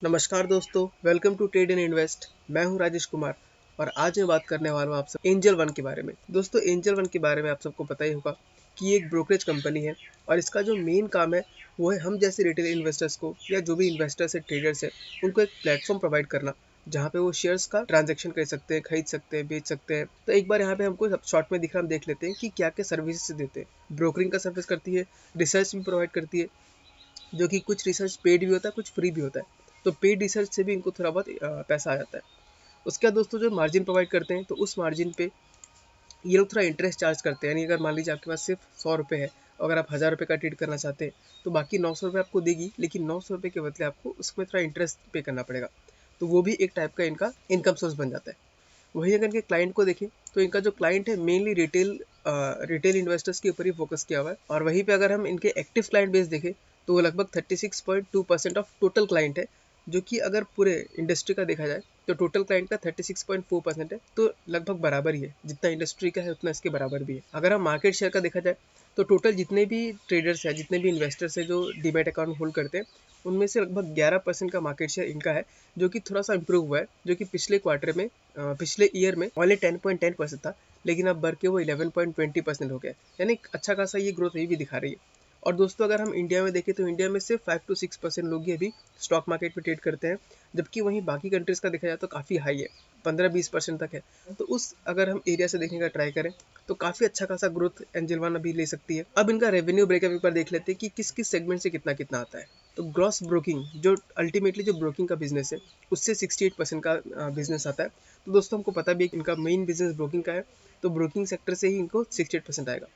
नमस्कार दोस्तों, welcome to trade and invest. मैं हूं राजेश कुमार और आज मैं बात करने वाला हूं आप सब एंजल वन के बारे में। दोस्तों, एंजल वन के बारे में आप सबको पता ही होगा कि ये एक ब्रोकरेज कंपनी है और इसका जो मेन काम है वो है हम जैसे रिटेल इन्वेस्टर्स को या जो भी इन्वेस्टर्स है, ट्रेडर्स है, उनको एक प्लेटफॉर्म प्रोवाइड करना जहाँ पे वो शेयर्स का ट्रांजेक्शन कर सकते हैं, खरीद सकते हैं, बेच सकते हैं। तो एक बार यहाँ पे हमको शॉर्ट में दिख रहा, हम देख लेते हैं कि क्या क्या सर्विसेज देते हैं। ब्रोकरिंग का सर्विस करती है, रिसर्च भी प्रोवाइड करती है, जो कि कुछ रिसर्च पेड भी होता है, कुछ फ्री भी होता है। तो पेड रिसर्च से भी इनको थोड़ा बहुत पैसा आ जाता है। उसके बाद दोस्तों जो मार्जिन प्रोवाइड करते हैं, तो उस मार्जिन पे ये लोग थोड़ा इंटरेस्ट चार्ज करते हैं। यानी अगर मान लीजिए आपके पास सिर्फ 100 रुपये है, अगर आप 1000 रुपये का ट्रेड करना चाहते हैं तो बाकी 900 रुपये आपको देगी, लेकिन 900 रुपये के बदले आपको उसमें थोड़ा इंटरेस्ट पे करना पड़ेगा। तो वो भी एक टाइप का इनका इनकम सोर्स बन जाता है। वहीं अगर इनके क्लाइंट को देखें तो इनका जो क्लाइंट है मेनली रिटेल इन्वेस्टर्स के ऊपर ही फोकस किया हुआ है। और वहीं पे अगर हम इनके एक्टिव क्लाइंट बेस देखें तो वो लगभग 36.2% ऑफ टोटल क्लाइंट है, जो कि अगर पूरे इंडस्ट्री का देखा जाए तो टोटल क्लाइंट का 36.4% है। तो लगभग बराबर ही है, जितना इंडस्ट्री का है उतना इसके बराबर भी है। अगर हम मार्केट शेयर का देखा जाए तो टोटल जितने भी ट्रेडर्स हैं, जितने भी इन्वेस्टर्स हैं जो डीमैट अकाउंट होल्ड करते हैं, उनमें से लगभग 11% का मार्केट शेयर इनका है, जो कि थोड़ा सा इंप्रूव हुआ है। जो कि पिछले क्वार्टर में पिछले ईयर में ओनली 10.10% था, लेकिन अब बढ़ के वो 11.20% हो गया। यानी अच्छा खासा ये ग्रोथ ये भी दिखा रही है। और दोस्तों अगर हम इंडिया में देखें तो इंडिया में सिर्फ 5 to 6% लोग ही अभी स्टॉक मार्केट में ट्रेड करते हैं, जबकि वहीं बाकी कंट्रीज का देखा जाए तो काफ़ी हाई है, 15-20% तक है। तो उस अगर हम एरिया से देखने का ट्राई करें तो काफ़ी अच्छा खासा ग्रोथ एंजल वन अभी ले सकती है। अब इनका रेवेन्यू ब्रेकअप एक बार देख लेते हैं कि किस किस सेगमेंट से कितना कितना आता है। तो ग्रॉस ब्रोकिंग, जो अल्टीमेटली जो ब्रोकिंग का बिजनेस है, उससे 68% का बिजनेस आता है। तो दोस्तों हमको पता भी है कि इनका मेन बिजनेस ब्रोकिंग का है, तो ब्रोकिंग सेक्टर से ही इनको 68% आएगा।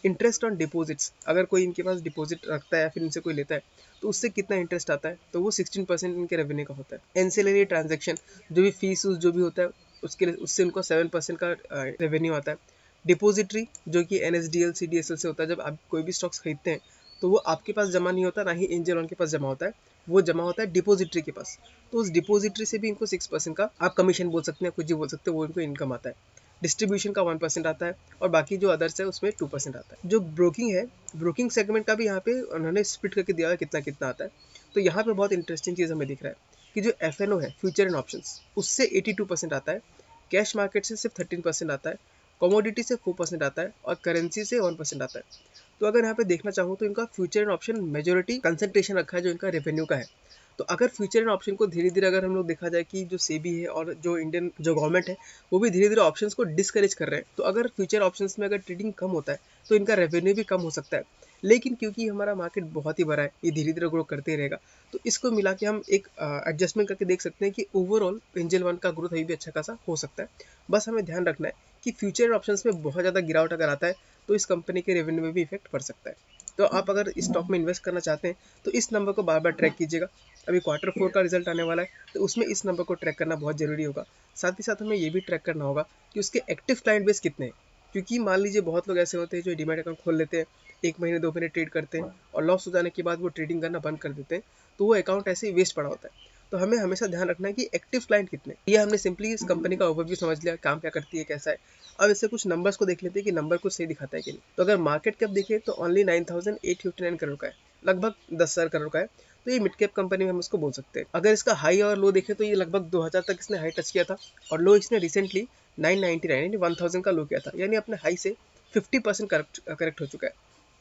इंटरेस्ट ऑन डिपॉजिट्स, अगर कोई इनके पास डिपॉजिट रखता है या फिर इनसे कोई लेता है तो उससे कितना इंटरेस्ट आता है, तो वो 16% इनके रेवेन्यू का होता है। एंसिलरी ट्रांजेक्शन, जो भी फीस जो भी होता है उसके लिए, उससे उनको 7% का रेवेन्यू आता है। डिपॉजिटरी, जो कि NSDL CDSL से होता है, जब आप कोई भी स्टॉक्स खरीदते हैं तो वो आपके पास जमा नहीं होता, ना ही एंजल वन के पास जमा होता है, वो जमा होता है डिपॉजिटरी के पास। तो उस डिपॉजिटरी से भी इनको 6% का, आप कमीशन बोल सकते हैं, कुछ भी बोल सकते हैं, वो इनको इनकम आता है। डिस्ट्रीब्यूशन का 1% आता है और बाकी जो अदर्स है उसमें 2% आता है। जो ब्रोकिंग है, ब्रोकिंग सेगमेंट का भी यहाँ पे उन्होंने स्प्लिट करके दिया है कितना कितना आता है। तो यहाँ पे बहुत इंटरेस्टिंग चीज़ हमें दिख रहा है कि जो FNO है, फ्यूचर एंड ऑप्शंस, उससे 82% आता है, कैश मार्केट से सिर्फ 13% आता है, कमोडिटी से 4% आता है और करेंसी से 1% आता है। तो अगर यहाँ पे देखना चाहूँ तो इनका future and option majority concentration रखा है जो इनका रेवेन्यू का है। तो अगर फ्यूचर एंड ऑप्शन को धीरे धीरे अगर हम लोग देखा जाए कि जो सेबी है और जो इंडियन जो गवर्नमेंट है वो भी धीरे धीरे ऑप्शंस को डिस्करेज कर रहे हैं, तो अगर फ्यूचर ऑप्शंस में अगर ट्रेडिंग कम होता है तो इनका रेवेन्यू भी कम हो सकता है। लेकिन क्योंकि हमारा मार्केट बहुत ही बड़ा है, ये धीरे धीरे ग्रो करते ही रहेगा, तो इसको मिला के हम एक एडजस्टमेंट करके देख सकते हैं कि ओवरऑल एंजल वन का ग्रोथ अभी भी अच्छा खासा हो सकता है। बस हमें ध्यान रखना है कि फ्यूचर ऑप्शंस में बहुत ज़्यादा गिरावट अगर आता है तो इस कंपनी के रेवेन्यू में भी इफेक्ट पड़ सकता है। तो आप अगर इस स्टॉक में इन्वेस्ट करना चाहते हैं तो इस नंबर को बार बार ट्रैक कीजिएगा। अभी Q4 का रिजल्ट आने वाला है, तो उसमें इस नंबर को ट्रैक करना बहुत ज़रूरी होगा। साथ ही साथ हमें ये भी ट्रैक करना होगा कि उसके एक्टिव क्लाइंट बेस कितने हैं, क्योंकि मान लीजिए बहुत लोग ऐसे होते हैं जो डीमैट अकाउंट खोल लेते हैं, 1 महीने 2 महीने ट्रेड करते हैं और लॉस हो जाने के बाद वो ट्रेडिंग करना बंद कर देते हैं, तो वो अकाउंट ऐसे ही वेस्ट पड़ा होता है। तो हमें हमेशा ध्यान रखना है कि एक्टिव क्लाइंट कितने। ये हमने सिंपली इस कंपनी का ओवरव्यू समझ लिया, काम क्या करती है, कैसा है। अब इससे कुछ नंबर्स को देख लेते हैं कि नंबर कुछ सही दिखाता है कि नहीं। तो अगर मार्केट कैप देखें तो ओनली 9859 करोड़ का है, लगभग 10,000 करोड़ का है। तो ये मिड कैप कंपनी में हम इसको बोल सकते हैं। अगर इसका हाई और लो देखें तो ये लगभग 2000 तक इसने हाई टच किया था और लो इसने रिसेंटली 999 यानी 1000 का लो किया था, यानी अपने हाई से 50% करेक्ट हो चुका है।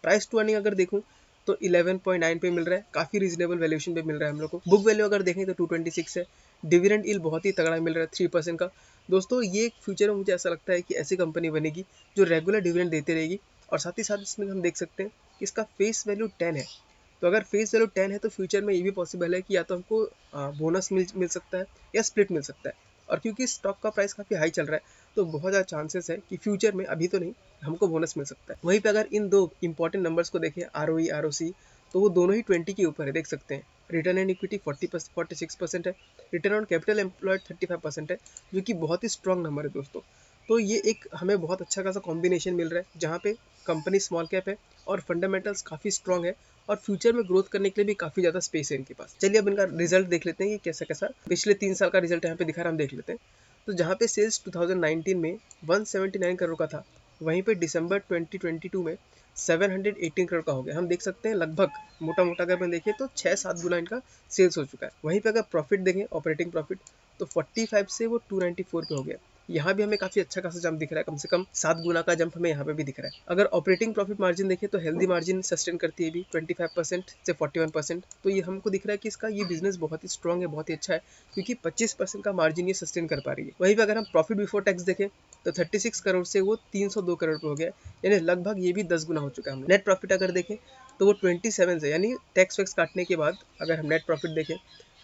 प्राइस टू अर्निंग अगर देखूँ तो 11.9 पे मिल रहा है, काफ़ी रीजनेबल वैल्यूएशन पे मिल रहा है हम लोग को। बुक वैल्यू अगर देखें तो 226 है। डिविडेंड यील्ड बहुत ही तगड़ा मिल रहा है, 3% का। दोस्तों ये फ्यूचर में मुझे ऐसा लगता है कि ऐसी कंपनी बनेगी जो रेगुलर डिविडेंड देते रहेगी। और साथ ही साथ इसमें हम देख सकते हैं कि इसका फेस वैल्यू 10 है। तो अगर फेस वैल्यू 10 है तो फ्यूचर में ये भी पॉसिबल है कि या तो हमको बोनस मिल सकता है या स्प्लिट मिल सकता है। और क्योंकि स्टॉक का प्राइस काफ़ी हाई चल रहा है तो बहुत ज़्यादा चांसेस है कि फ्यूचर में, अभी तो नहीं, हमको बोनस मिल सकता है। वहीं पे अगर इन दो इंपॉर्टेंट नंबर्स को देखें, ROE ROC, तो वो दोनों ही 20 के ऊपर है, देख सकते हैं। रिटर्न एंड इक्विटी 46% है, रिटर्न ऑन कैपिटल एम्प्लॉयड 35% है, जो कि बहुत ही स्ट्रॉन्ग नंबर है दोस्तों। तो ये एक हमें बहुत अच्छा खासा कॉम्बिनेशन मिल रहा है जहाँ पे कंपनी स्मॉल कैप है और फंडामेंटल्स काफ़ी स्ट्रॉन्ग है और फ्यूचर में ग्रोथ करने के लिए भी काफ़ी ज़्यादा स्पेस है इनके पास। चलिए अब इनका रिजल्ट देख लेते हैं कि कैसा कैसा पिछले 3 साल का रिजल्ट यहाँ पे दिखा रहा, हम देख लेते हैं। तो जहाँ पे सेल्स 2019 में 179 करोड़ का था, वहीं पे दिसंबर 2022 में 718 करोड़ का हो गया। हम देख सकते हैं लगभग मोटा मोटा अगर मैं देखें तो 6-7 गुना इनका सेल्स हो चुका है। वहीं पे अगर प्रॉफिट देखें, ऑपरेटिंग प्रॉफिट, तो 45 से वो 294 पे हो गया। यहाँ भी हमें काफी अच्छा खासा जंप दिख रहा है, कम से कम 7 गुना का जंप हमें यहाँ पे भी दिख रहा है। अगर ऑपरेटिंग प्रॉफिट मार्जिन देखें तो हेल्दी मार्जिन सस्टेन करती है भी 25% से 41%। तो ये हमको दिख रहा है कि इसका ये बिजनेस बहुत ही स्ट्रॉन्ग है, बहुत ही अच्छा है, क्योंकि 25% का मार्जिन ये सस्टेन कर पा रही है। वहीं पर अगर हम प्रॉफिट बिफोर टैक्स देखें तो 36 करोड़ से वो 302 करोड़ पे हो गया, यानी लगभग ये भी 10 गुना हो चुका है। नेट प्रॉफिट अगर देखें तो वो 27 से, यानी टैक्स वैक्स काटने के बाद अगर हम नेट प्रॉफिट देखें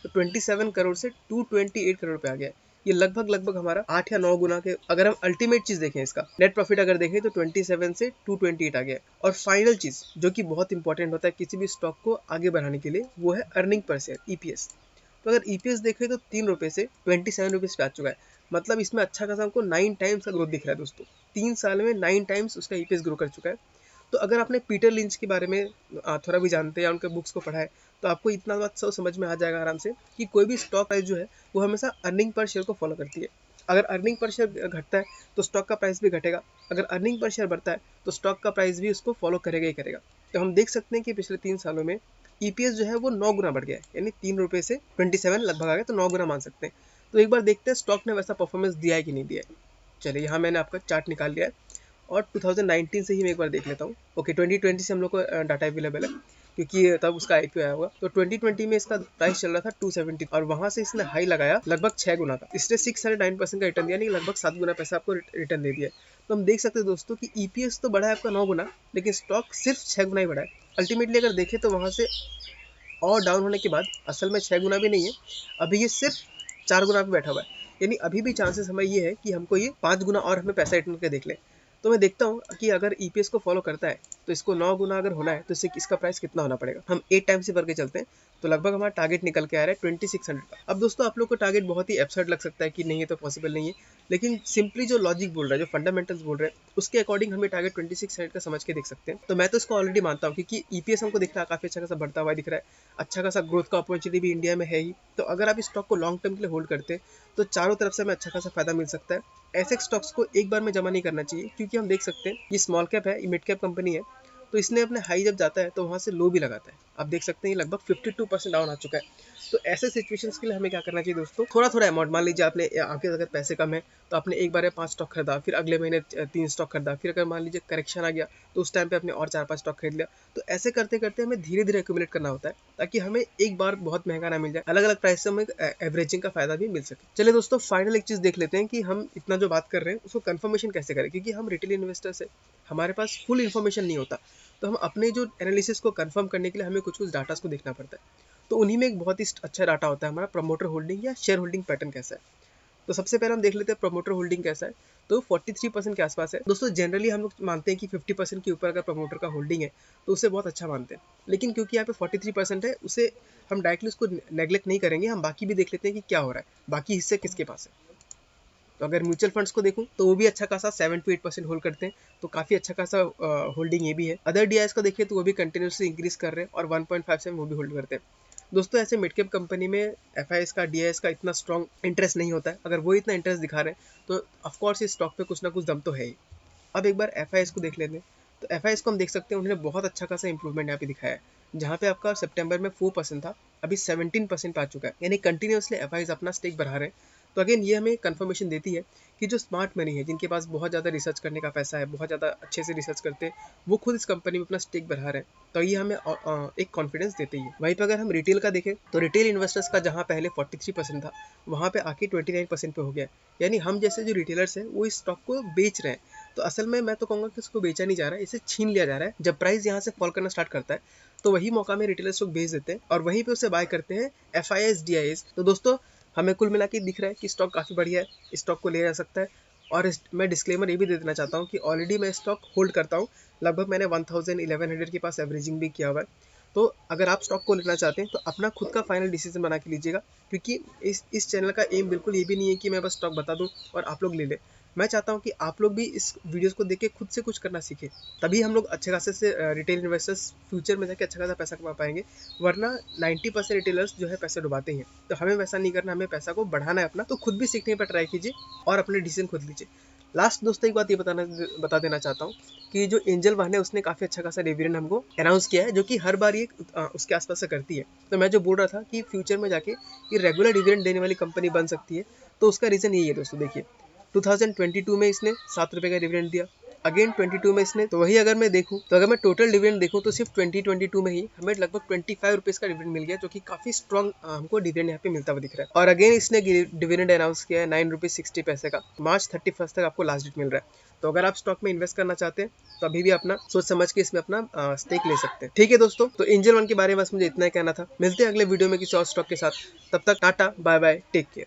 तो 27 करोड़ से 228 करोड़ पे आ गया। ये लगभग हमारा 8 या 9 गुना के। अगर हम अल्टीमेट चीज देखें, इसका नेट प्रॉफिट अगर देखें तो 27 से 228 आ गया। और फाइनल चीज जो कि बहुत इंपॉर्टेंट होता है किसी भी स्टॉक को आगे बढ़ाने के लिए, वो है अर्निंग पर शेयर, ईपीएस। तो अगर ईपीएस देखें तो 3 रुपए से 27 रुपीज पे आ चुका है। मतलब इसमें अच्छा खासा हमको 9 टाइम्स का ग्रोथ दिख रहा है दोस्तों। 3 साल में 9 टाइम्स उसका ईपीएस ग्रो कर चुका है। तो अगर आपने पीटर लिंच के बारे में थोड़ा भी जानते हैं या उनके बुक्स को पढ़ा है, तो आपको इतना बात सब समझ में आ जाएगा आराम से कि कोई भी स्टॉक प्राइस जो है वो हमेशा अर्निंग पर शेयर को फॉलो करती है। अगर अर्निंग पर शेयर घटता है तो स्टॉक का प्राइस भी घटेगा, अगर अर्निंग पर शेयर बढ़ता है तो स्टॉक का प्राइस भी उसको फॉलो करेगा ही करेगा। तो हम देख सकते हैं कि पिछले 3 सालों में ईपीएस जो है वो 9 गुना बढ़ गया है, यानी 3 रुपए से 27 लगभग आ गया, तो 9 गुना मान सकते हैं। तो एक बार देखते हैं स्टॉक ने वैसा परफॉर्मेंस दिया है कि नहीं दिया है। चलिए यहाँ मैंने आपका चार्ट निकाल लिया है और 2019 से ही मैं एक बार देख लेता हूँ। ओके, 2020 से हम लोग को डाटा अवेलेबल है क्योंकि तब उसका आईपीओ आया होगा। तो 2020 में इसका प्राइस चल रहा था 270 और वहां से इसने हाई लगाया लगभग 6 गुना का। इसने 609% का रिटर्न दिया, नहीं लगभग 7 गुना पैसा आपको रिटर्न दे दिया। तो हम देख सकते हैं दोस्तों कि ईपीएस तो बढ़ा है आपका 9 गुना, लेकिन स्टॉक सिर्फ 6 गुना ही बढ़ा है। अल्टीमेटली अगर देखें तो वहां से और डाउन होने के बाद असल में 6 गुना भी नहीं है, अभी ये सिर्फ 4 गुना पे बैठा हुआ है। यानी अभी भी चांसेस हमें ये है कि हमको ये 5 गुना और हमें पैसा रिटर्न करके देख ले। तो मैं देखता हूँ कि अगर ईपीएस को फॉलो करता है तो इसको 9 गुना अगर होना है तो इसका प्राइस कितना होना पड़ेगा। हम 8 टाइम से भर के चलते हैं, तो लगभग हमारा टारगेट निकल के आ रहा है 2600 का। अब दोस्तों आप लोग को टारगेट बहुत ही एब्सर्ड लग सकता है कि नहीं ये तो पॉसिबल नहीं है, लेकिन सिंपली जो लॉजिक बोल रहा है, जो फंडामेंटल्स बोल रहे हैं, उसके अकॉर्डिंग हमें टारगेट 2600 का समझ के देख सकते हैं। तो मैं तो इसको ऑलरेडी मानता हूँ क्योंकि ईपीएस हमको दिख रहा है काफी अच्छा खासा बढ़ता हुआ दिख रहा है, अच्छा खासा ग्रोथ का अपॉर्चुनिटी भी इंडिया में है ही। तो अगर आप इस स्टॉक को लॉन्ग टर्म के लिए होल्ड करते हैं तो चारों तरफ से हमें अच्छा खासा फायदा मिल सकता है। ऐसे स्टॉक्स को एक बार में जमा नहीं करना चाहिए, क्योंकि हम देख सकते हैं ये स्मॉल कैप है, ये मिड कैप कंपनी है, तो इसने अपने हाई जब जाता है तो वहां से लो भी लगाता है। आप देख सकते हैं ये लगभग 52% डाउन आ चुका है। तो ऐसे सिचुएशंस के लिए हमें क्या करना चाहिए दोस्तों, थोड़ा थोड़ा अमाउंट, मान लीजिए आपके अगर पैसे कम है तो आपने एक बार में 5 स्टॉक खरीदा, फिर अगले महीने 3 स्टॉक खरीदा, फिर अगर मान लीजिए करेक्शन आ गया तो उस टाइम पे आपने और 4-5 स्टॉक खरीद लिया। तो ऐसे करते करते हमें धीरे धीरे एक्यूमुलेट करना होता है, ताकि हमें एक बार बहुत महंगा ना मिल जाए, अलग अलग प्राइस से हमें एवरेजिंग का फायदा भी मिल सके। चलिए दोस्तों, फाइनल एक चीज देख लेते हैं कि हम इतना जो बात कर रहे हैं उसको कंफर्मेशन कैसे करें, क्योंकि हम रिटेल इन्वेस्टर्स है, हमारे पास फुल इन्फॉर्मेशन नहीं होता। तो हम अपने जो एनालिसिस को कंफर्म करने के लिए हमें कुछ कुछ डाटा को देखना पड़ता है। तो उन्हीं में एक बहुत ही अच्छा डाटा होता है हमारा प्रमोटर होल्डिंग या शेयर होल्डिंग पैटर्न कैसा है। तो सबसे पहले हम देख लेते हैं प्रमोटर होल्डिंग कैसा है। तो 43% के आसपास है दोस्तों। जनरली हम लोग मानते हैं कि 50% के ऊपर अगर प्रमोटर का होल्डिंग है तो उसे बहुत अच्छा मानते हैं, लेकिन क्योंकि यहाँ पे 43% है, उसे हम डायरेक्टली उसको नेग्लेक्ट नहीं करेंगे। हम बाकी भी देख लेते हैं कि क्या हो रहा है, बाकी हिस्से किसके पास है। तो अगर म्यूचुअल फंड्स को देखूं तो वो भी अच्छा खासा 7 to 8% होल्ड करते हैं, तो काफी अच्छा खासा होल्डिंग ये भी है। अदर डीआईएस को देखिए तो वो भी कंटिन्यूसली इंक्रीज कर रहे हैं और 1.5 से वो भी होल्ड करते हैं। दोस्तों ऐसे मिड कैप कंपनी में एफआईएस का, डीआईएस का इतना स्ट्रॉन्ग इंटरेस्ट नहीं होता है। अगर वो इतना इंटरेस्ट दिखा रहे हैं तो ऑफकोर्स इस स्टॉक पे कुछ ना कुछ दम तो है ही। अब एक बार एफआईएस को देख लेते हैं। तो एफआईएस को हम देख सकते हैं उन्होंने बहुत अच्छा खासा इंप्रूवमेंट यहाँ पे दिखाया है। जहाँ पे आपका सितंबर में 4% था, अभी 17% आ चुका है, यानी कंटिन्यूसली एफआईएस अपना स्टेक बढ़ा रहे हैं। तो अगेन ये हमें कंफर्मेशन देती है कि जो स्मार्ट मनी है, जिनके पास बहुत ज़्यादा रिसर्च करने का पैसा है, बहुत ज़्यादा अच्छे से रिसर्च करते हैं, वो खुद इस कंपनी में अपना स्टेक बढ़ा रहे हैं। तो ये हमें एक कॉन्फिडेंस देती है। वहीं पर अगर हम रिटेल का देखें तो रिटेल इन्वेस्टर्स का जहाँ पहले 43% था, वहाँ पे आके 29% पे हो गया। यानी हम जैसे जो रिटेलर्स हैं वो इस स्टॉक को बेच रहे हैं। तो असल में मैं तो कहूँगा कि इसको बेचा नहीं जा रहा है, इसे छीन लिया जा रहा है। जब प्राइस यहाँ से फॉल करना स्टार्ट करता है तो वही मौका में रिटेलर्स लोग बेच देते हैं और वहीं पे उसे बाय करते हैं एफआईएस, डीआईएस। तो दोस्तों हमें कुल मिला के दिख रहा है कि स्टॉक काफ़ी बढ़िया है, इस स्टॉक को लिया जा सकता है। और मैं डिस्क्लेमर ये भी दे देना चाहता हूँ कि ऑलरेडी मैं स्टॉक होल्ड करता हूँ, लगभग मैंने 1100 के पास एवरेजिंग भी किया हुआ है। तो अगर आप स्टॉक को लेना चाहते हैं तो अपना खुद का फाइनल डिसीजन बना के लीजिएगा, क्योंकि इस चैनल का एम बिल्कुल ये भी नहीं है कि मैं बस स्टॉक बता दूँ और आप लोग ले लें। मैं चाहता हूँ कि आप लोग भी इस वीडियोस को देख के खुद से कुछ करना सीखें, तभी हम लोग अच्छे खासे से रिटेल इन्वेस्टर्स फ्यूचर में जाके अच्छा खासा पैसा कमा पाएंगे। वरना 90% रिटेलर्स जो है पैसे डुबाते हैं। तो हमें वैसा नहीं करना, हमें पैसा को बढ़ाना है अपना। तो खुद भी सीखने पर ट्राई कीजिए और अपने डिसीजन खुद लीजिए। लास्ट दोस्तों एक बात ये बता देना चाहता हूँ कि जो एंजल वन है उसने काफ़ी अच्छा खासा डिविडेंड हमको अनाउंस किया है, जो कि हर बार ये उसके आसपास से करती है। तो मैं जो बोल रहा था कि फ्यूचर में जाके ये रेगुलर डिविडेंड देने वाली कंपनी बन सकती है, तो उसका रीज़न यही है दोस्तों। देखिए 2022 में इसने 7 रुपये का डिविडेंड दिया, अगेन 22 में इसने, तो वही अगर मैं देखूं तो अगर मैं टोटल डिविडेंड देखूं तो सिर्फ 2022 में ही हमें लगभग 25 रुपीज़ का डिविडेंड मिल गया, जो कि काफ़ी स्ट्रॉन्ग हमको डिविडेंड यहाँ पे मिलता हुआ दिख रहा है। और अगेन इसने डिविडेंड अनाउंस किया है 9 रुपीज़ 60 का, मार्च 31 तक आपको लास्ट डेट मिल रहा है। तो अगर आप स्टॉक में इन्वेस्ट करना चाहते हैं तो अभी भी अपना सोच समझ के इसमें अपना स्टेक ले सकते हैं। ठीक है दोस्तों, तो एंजल वन के बारे में बस मुझे इतना ही कहना था। मिलते हैं अगले वीडियो में किसी और स्टॉक के साथ, तब तक tata bye bye, take care.